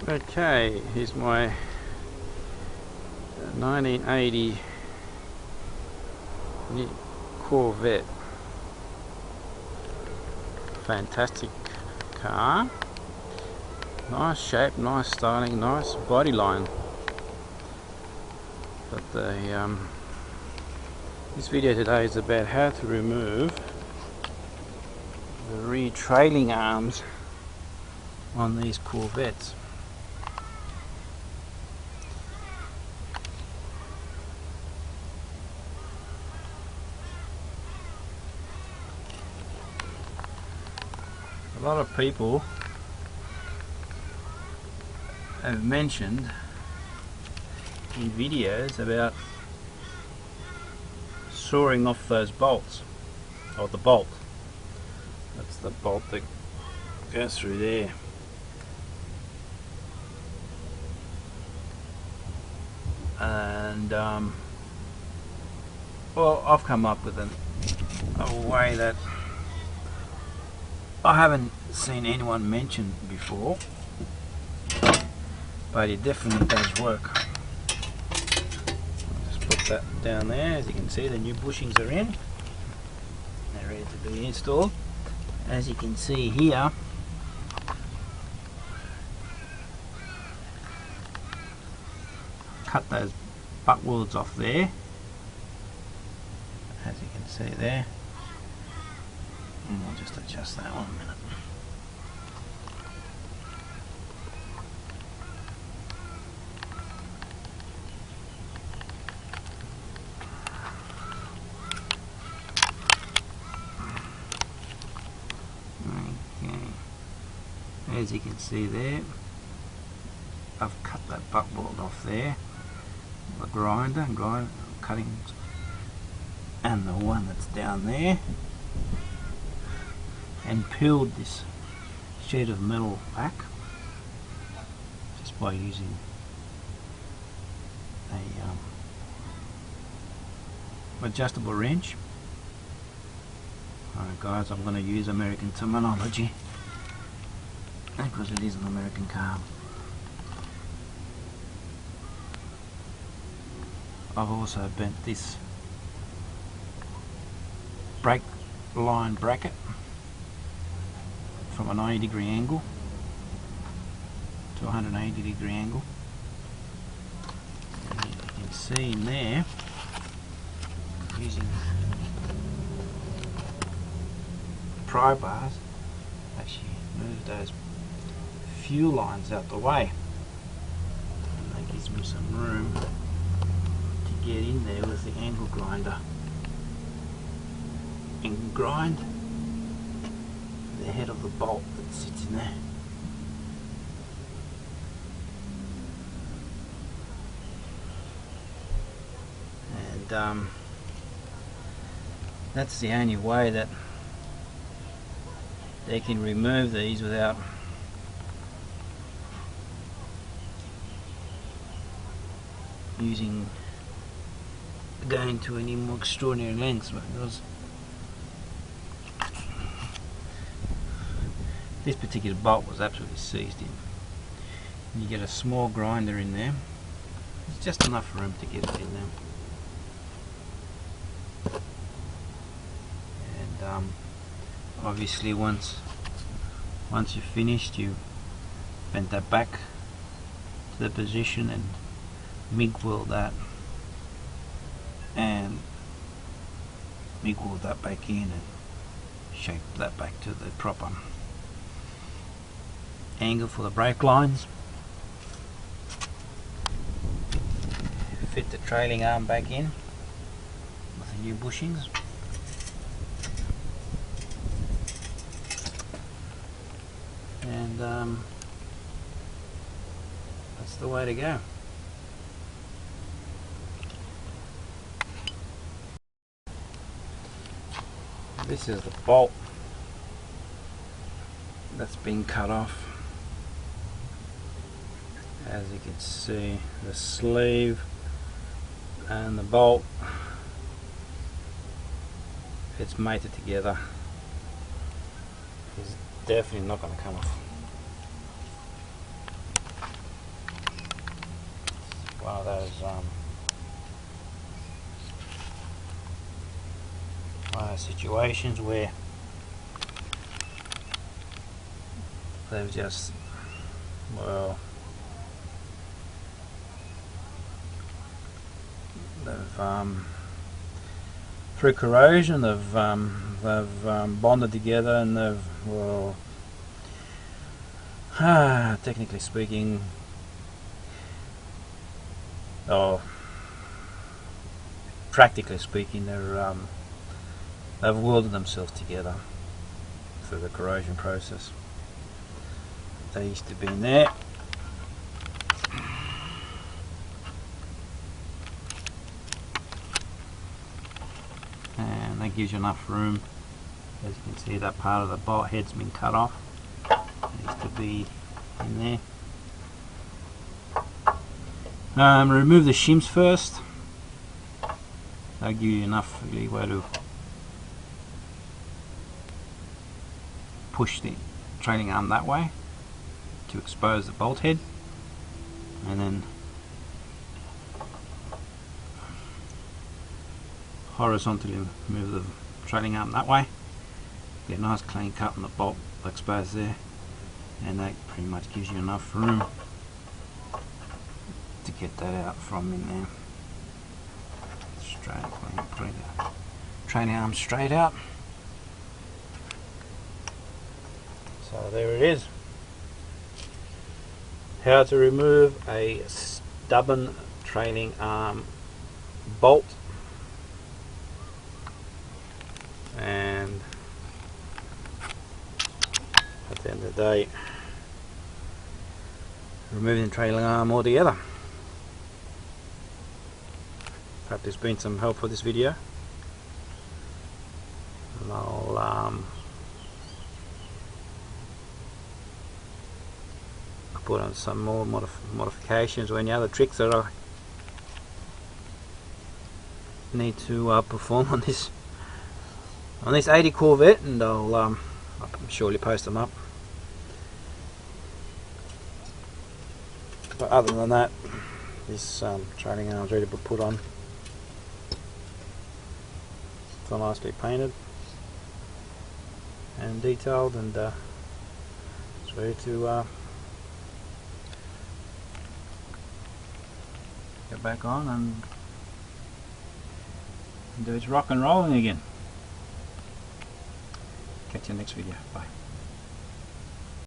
Okay, here's my 1980 Corvette. Fantastic car. Nice shape, nice styling, nice body line. But this video today is about how to remove the rear trailing arms on these Corvettes. A lot of people have mentioned in videos about sawing off those bolts, or the bolt. That's the bolt that goes through there. And well, I've come up with a way that I haven't seen anyone mention before, but it definitely does work. I'll just put that down there. As you can see, the new bushings are in. They're ready to be installed. As you can see here, cut those butt welds off there, as you can see there. And we'll just adjust that 1 minute. Okay. As you can see there, I've cut that butt weld off there. The grinder, cutting, and the one that's down there, and peeled this sheet of metal back just by using a adjustable wrench. Alright guys, I'm going to use American terminology because it is an American car. I've also bent this brake line bracket from a 90-degree angle to a 180-degree angle. And you can see in there, using pry bars, actually move those fuel lines out the way, and that gives me some room to get in there with the angle grinder and grind the head of the bolt that sits in there. And that's the only way that they can remove these without going to any more extraordinary lengths, because this particular bolt was absolutely seized in. And you get a small grinder in there. There's just enough room to get it in there. And obviously once you're finished, you bend that back to the position and MIG weld that, and MIG weld that back in and shape that back to the proper angle for the brake lines. Fit the trailing arm back in with the new bushings. And that's the way to go. This is the bolt that's been cut off. As you can see, the sleeve and the bolt, it's mated together. It's definitely not going to come off. one of those situations where they've just, well, they've through corrosion they've bonded together, and they've, well, technically speaking, or practically speaking, they've welded themselves together through the corrosion process. They used to be in there. And that gives you enough room. As you can see, that part of the bolt head's been cut off. It needs to be in there. Remove the shims first. That'll give you enough leeway to push the trailing arm that way to expose the bolt head, and then horizontally move the trailing arm that way. Get a nice clean cut on the bolt exposed there, and that pretty much gives you enough room to get that out from in there. Straight, clean the trailing arm straight out. So there it is. How to remove a stubborn trailing arm bolt. And at the end of the day, removing the trailing arm altogether. Hope there's been some help for this video, and I'll put on some more modifications or any other tricks that I need to perform on this C3 Corvette, and I'll surely post them up. But other than that, this trailing arm's ready to put on. It's all nicely painted and detailed, and it's ready to get back on and do its rock and rolling again. Catch you next video. Bye.